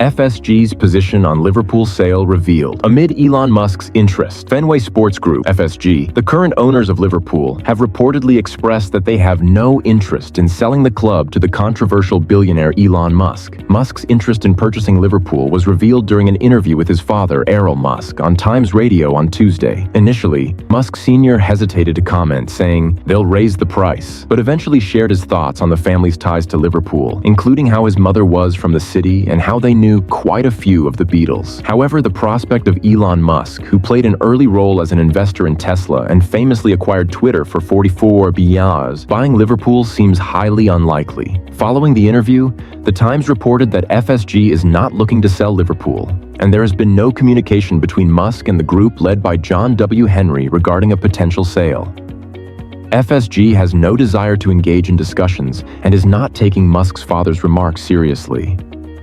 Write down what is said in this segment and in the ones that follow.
FSG's position on Liverpool's sale revealed. Amid Elon Musk's interest, Fenway Sports Group, FSG, the current owners of Liverpool, have reportedly expressed that they have no interest in selling the club to the controversial billionaire Elon Musk. Musk's interest in purchasing Liverpool was revealed during an interview with his father, Elon Musk, on Times Radio on Tuesday. Initially, Musk Sr. hesitated to comment, saying they'll raise the price, but eventually shared his thoughts on the family's ties to Liverpool, including how his mother was from the city and how they knew quite a few of the Beatles. However, the prospect of Elon Musk, who played an early role as an investor in Tesla and famously acquired Twitter for $44 billion, buying Liverpool seems highly unlikely. Following the interview, The Times reported that FSG is not looking to sell Liverpool, and there has been no communication between Musk and the group led by John W. Henry regarding a potential sale. FSG has no desire to engage in discussions and is not taking Musk's father's remarks seriously.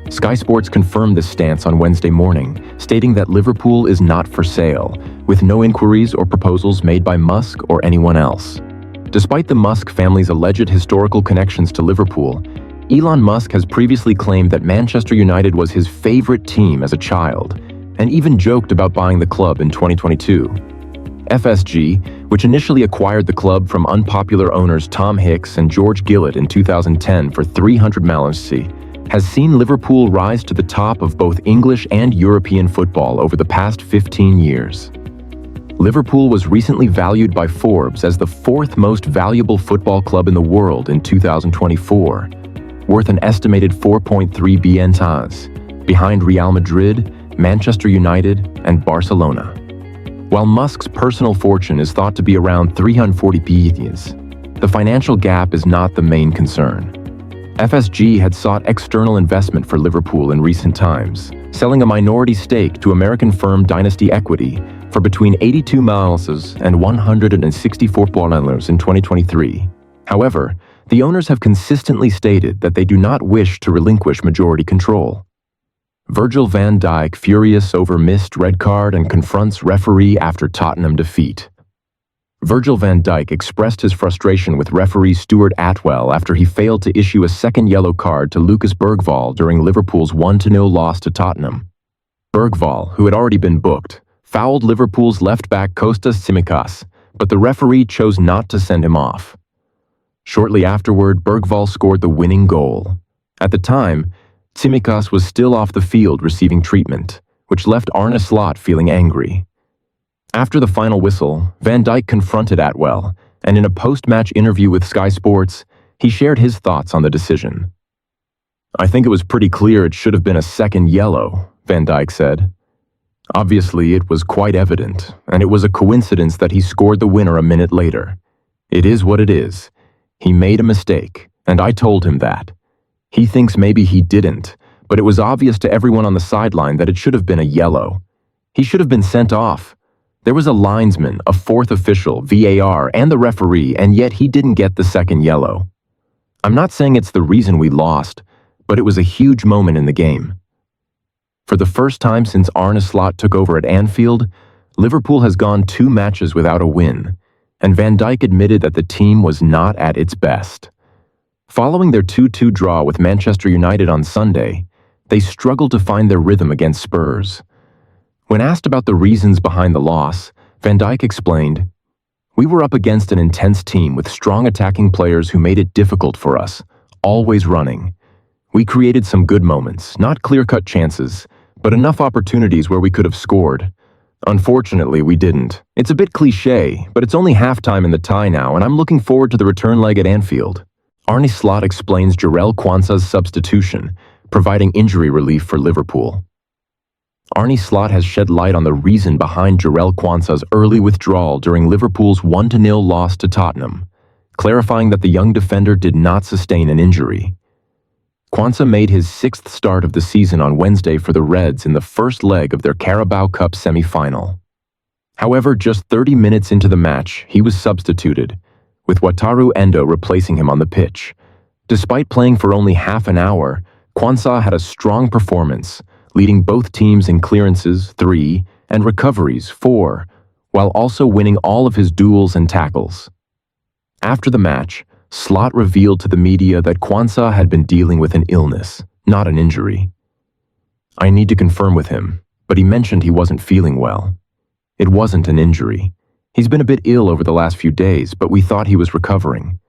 Sky Sports confirmed this stance on Wednesday morning, stating that Liverpool is not for sale, with no inquiries or proposals made by Musk or anyone else. Despite the Musk family's alleged historical connections to Liverpool, Elon Musk has previously claimed that Manchester United was his favorite team as a child, and even joked about buying the club in 2022. FSG, which initially acquired the club from unpopular owners Tom Hicks and George Gillett in 2010 for $300 million, has seen Liverpool rise to the top of both English and European football over the past 15 years. Liverpool was recently valued by Forbes as the fourth most valuable football club in the world in 2024, worth an estimated 4.3 billion, behind Real Madrid, Manchester United, and Barcelona. While Musk's personal fortune is thought to be around 340 billion, the financial gap is not the main concern. FSG had sought external investment for Liverpool in recent times, selling a minority stake to American firm Dynasty Equity for between $82 million and $164 million in 2023. However, the owners have consistently stated that they do not wish to relinquish majority control. Virgil van Dijk furious over missed red card and confronts referee after Tottenham defeat. Virgil van Dijk expressed his frustration with referee Stuart Atwell after he failed to issue a second yellow card to Lucas Bergvall during Liverpool's 1-0 loss to Tottenham. Bergvall, who had already been booked, fouled Liverpool's left-back Kostas Tsimikas, but the referee chose not to send him off. Shortly afterward, Bergvall scored the winning goal. At the time, Tsimikas was still off the field receiving treatment, which left Arne Slot feeling angry. After the final whistle, Van Dijk confronted Atwell, and in a post-match interview with Sky Sports, he shared his thoughts on the decision. "I think it was pretty clear it should have been a second yellow," Van Dijk said. "Obviously, it was quite evident, and it was a coincidence that he scored the winner a minute later. It is what it is. He made a mistake, and I told him that. He thinks maybe he didn't, but it was obvious to everyone on the sideline that it should have been a yellow. He should have been sent off. There was a linesman, a fourth official, VAR, and the referee, and yet he didn't get the second yellow. I'm not saying it's the reason we lost, but it was a huge moment in the game." For the first time since Arne Slot took over at Anfield, Liverpool has gone 2 matches without a win, and Van Dijk admitted that the team was not at its best. Following their 2-2 draw with Manchester United on Sunday, they struggled to find their rhythm against Spurs. When asked about the reasons behind the loss, Van Dijk explained, "We were up against an intense team with strong attacking players who made it difficult for us, always running. We created some good moments, not clear-cut chances, but enough opportunities where we could have scored. Unfortunately, we didn't. It's a bit cliché, but it's only halftime in the tie now, and I'm looking forward to the return leg at Anfield." Arne Slot explains Jarell Quansah's substitution, providing injury relief for Liverpool. Arne Slot has shed light on the reason behind Jarell Quansah's early withdrawal during Liverpool's 1-0 loss to Tottenham, clarifying that the young defender did not sustain an injury. Quansah made his 6th start of the season on Wednesday for the Reds in the first leg of their Carabao Cup semi-final. However, just 30 minutes into the match, he was substituted, with Wataru Endo replacing him on the pitch. Despite playing for only half an hour, Quansah had a strong performance, leading both teams in clearances 3 and recoveries 4, while also winning all of his duels and tackles. After the match, Slot revealed to the media that Quansah had been dealing with an illness, not an injury. I need to confirm with him, but he mentioned he wasn't feeling well. It wasn't an injury. He's been a bit ill over the last few days, but we thought he was recovering.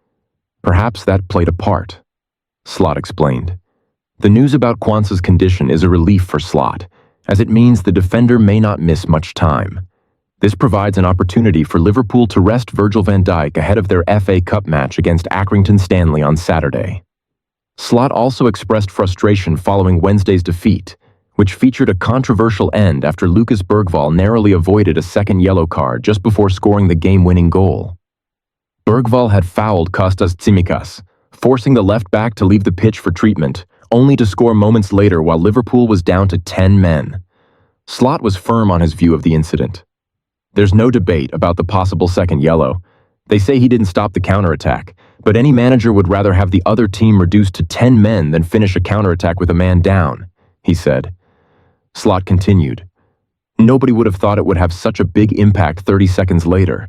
Perhaps that played a part, Slot explained. The news about Quansah's condition is a relief for Slot, as it means the defender may not miss much time. This provides an opportunity for Liverpool to rest Virgil van Dijk ahead of their FA Cup match against Accrington Stanley on Saturday. Slot also expressed frustration following Wednesday's defeat, which featured a controversial end after Lucas Bergvall narrowly avoided a second yellow card just before scoring the game-winning goal. Bergvall had fouled Kostas Tsimikas, forcing the left-back to leave the pitch for treatment, only to score moments later while Liverpool was down to 10 men. Slot was firm on his view of the incident. There's no debate about the possible second yellow. They say he didn't stop the counterattack, but any manager would rather have the other team reduced to 10 men than finish a counterattack with a man down, he said. Slot continued. Nobody would have thought it would have such a big impact 30 seconds later.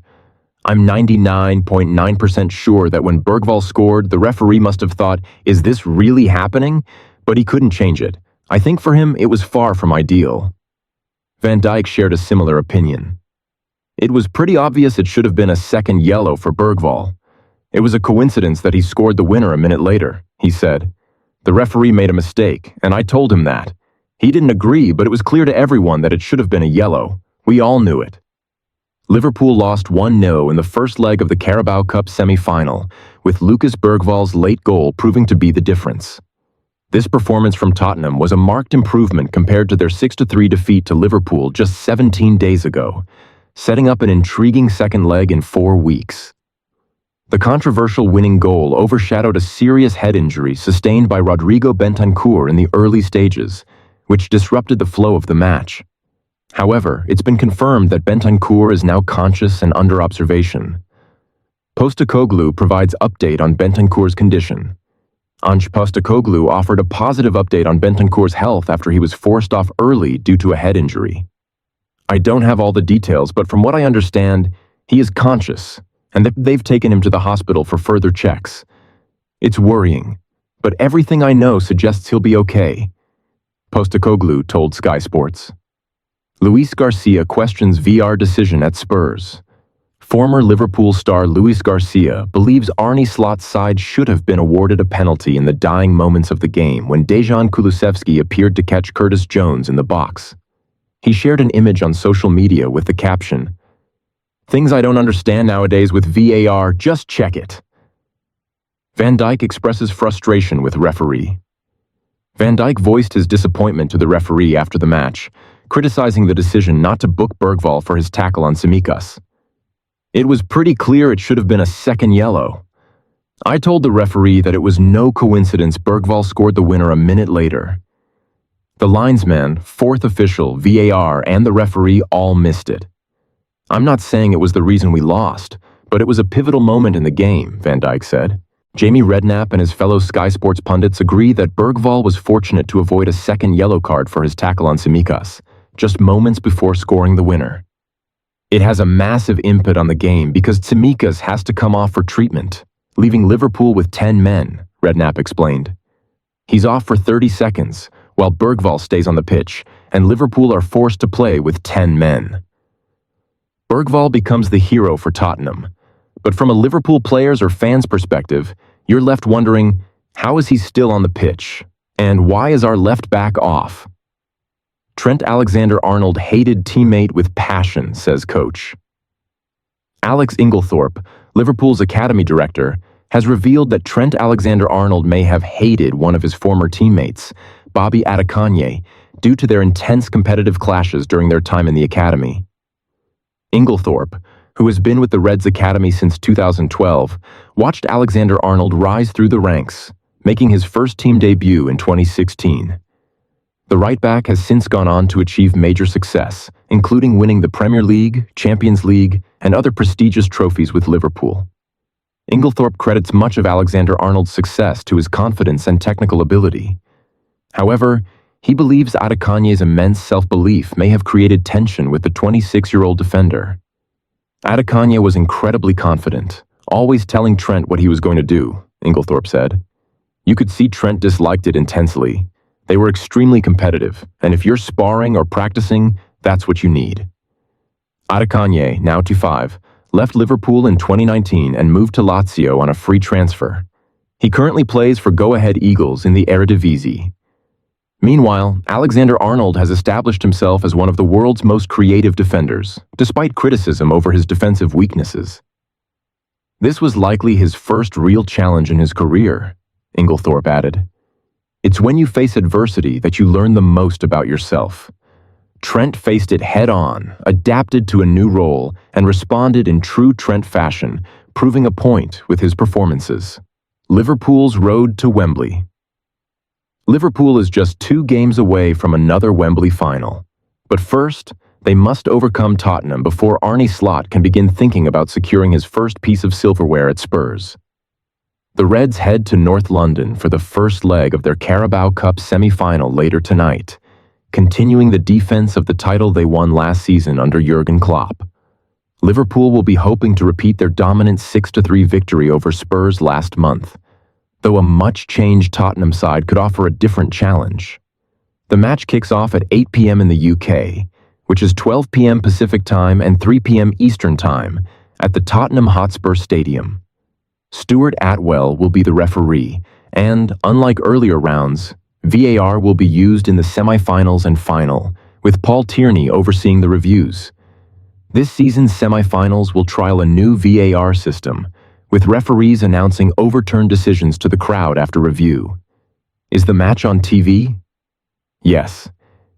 I'm 99.9% sure that when Bergvall scored, the referee must have thought, is this really happening? But he couldn't change it. I think for him, it was far from ideal. Van Dijk shared a similar opinion. It was pretty obvious it should have been a second yellow for Bergvall. It was a coincidence that he scored the winner a minute later, he said. The referee made a mistake, and I told him that. He didn't agree, but it was clear to everyone that it should have been a yellow. We all knew it. Liverpool lost 1-0 in the first leg of the Carabao Cup semi-final, with Lucas Bergvall's late goal proving to be the difference. This performance from Tottenham was a marked improvement compared to their 6-3 defeat to Liverpool just 17 days ago, setting up an intriguing second leg in 4 weeks. The controversial winning goal overshadowed a serious head injury sustained by Rodrigo Bentancur in the early stages, which disrupted the flow of the match. However, it's been confirmed that Bentancur is now conscious and under observation. Postecoglou provides update on Bentancur's condition. Ange Postecoglou offered a positive update on Bentancur's health after he was forced off early due to a head injury. I don't have all the details, but from what I understand, he is conscious, and that they've taken him to the hospital for further checks. It's worrying, but everything I know suggests he'll be okay, Postecoglou told Sky Sports. Luis Garcia questions VR decision at Spurs. Former Liverpool star Luis Garcia believes Arne Slot's side should have been awarded a penalty in the dying moments of the game when Dejan Kulusevski appeared to catch Curtis Jones in the box. He shared an image on social media with the caption, "Things I don't understand nowadays with VAR, just check it." Van Dijk expresses frustration with referee. Van Dijk voiced his disappointment to the referee after the match, criticizing the decision not to book Bergvall for his tackle on Tsimikas. It was pretty clear it should have been a second yellow. I told the referee that it was no coincidence Bergvall scored the winner a minute later. The linesman, fourth official, VAR, and the referee all missed it. I'm not saying it was the reason we lost, but it was a pivotal moment in the game, Van Dijk said. Jamie Redknapp and his fellow Sky Sports pundits agree that Bergvall was fortunate to avoid a second yellow card for his tackle on Tsimikas, just moments before scoring the winner. It has a massive input on the game because Tsimikas has to come off for treatment, leaving Liverpool with 10 men, Redknapp explained. He's off for 30 seconds, while Bergvall stays on the pitch, and Liverpool are forced to play with 10 men. Bergvall becomes the hero for Tottenham, but from a Liverpool players or fans perspective, you're left wondering, how is he still on the pitch? And why is our left back off? Trent Alexander-Arnold hated teammate with passion, says coach. Alex Inglethorpe, Liverpool's academy director, has revealed that Trent Alexander-Arnold may have hated one of his former teammates, Bobby Adekanye, due to their intense competitive clashes during their time in the academy. Inglethorpe, who has been with the Reds Academy since 2012, watched Alexander-Arnold rise through the ranks, making his first team debut in 2016. The right-back has since gone on to achieve major success, including winning the Premier League, Champions League, and other prestigious trophies with Liverpool. Inglethorpe credits much of Alexander-Arnold's success to his confidence and technical ability. However, he believes Adekanye's immense self-belief may have created tension with the 26-year-old defender. Adekanye was incredibly confident, always telling Trent what he was going to do, Inglethorpe said. You could see Trent disliked it intensely. They were extremely competitive, and if you're sparring or practicing, that's what you need. Adekanye, now 25, left Liverpool in 2019 and moved to Lazio on a free transfer. He currently plays for Go Ahead Eagles in the Eredivisie. Meanwhile, Alexander-Arnold has established himself as one of the world's most creative defenders, despite criticism over his defensive weaknesses. This was likely his first real challenge in his career, Inglethorpe added. It's when you face adversity that you learn the most about yourself. Trent faced it head-on, adapted to a new role, and responded in true Trent fashion, proving a point with his performances. Liverpool's road to Wembley. Liverpool is just 2 games away from another Wembley final. But first, they must overcome Tottenham before Arne Slot can begin thinking about securing his first piece of silverware at Spurs. The Reds head to North London for the first leg of their Carabao Cup semi-final later tonight, continuing the defense of the title they won last season under Jurgen Klopp. Liverpool will be hoping to repeat their dominant 6-3 victory over Spurs last month, though a much-changed Tottenham side could offer a different challenge. The match kicks off at 8 p.m. in the UK, which is 12 p.m. Pacific Time and 3 p.m. Eastern Time, at the Tottenham Hotspur Stadium. Stuart Atwell will be the referee, and, unlike earlier rounds, VAR will be used in the semi-finals and final, with Paul Tierney overseeing the reviews. This season's semi-finals will trial a new VAR system, with referees announcing overturned decisions to the crowd after review. Is the match on TV? Yes.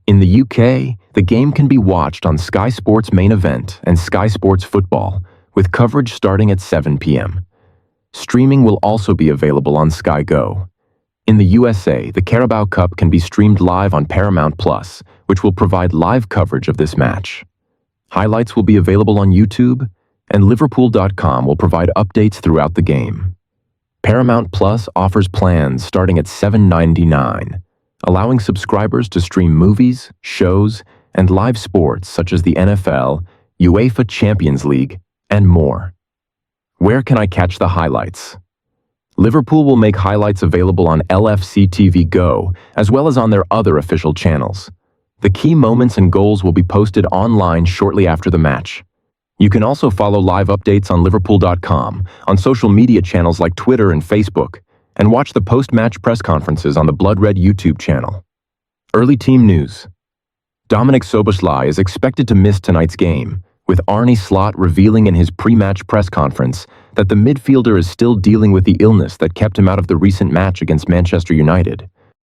In the UK, the game can be watched on Sky Sports Main Event and Sky Sports Football, with coverage starting at 7 p.m. Streaming will also be available on Sky Go. In the USA, the Carabao Cup can be streamed live on Paramount+, which will provide live coverage of this match. Highlights will be available on YouTube, and Liverpool.com will provide updates throughout the game. Paramount Plus offers plans starting at $7.99, allowing subscribers to stream movies, shows, and live sports such as the NFL, UEFA Champions League, and more. Where can I catch the highlights? Liverpool will make highlights available on LFCTV Go, as well as on their other official channels. The key moments and goals will be posted online shortly after the match. You can also follow live updates on Liverpool.com, on social media channels like Twitter and Facebook, and watch the post-match press conferences on the Blood Red YouTube channel. Early team news. Dominik Szoboszlai is expected to miss tonight's game, with Arne Slot revealing in his pre-match press conference that the midfielder is still dealing with the illness that kept him out of the recent match against Manchester United.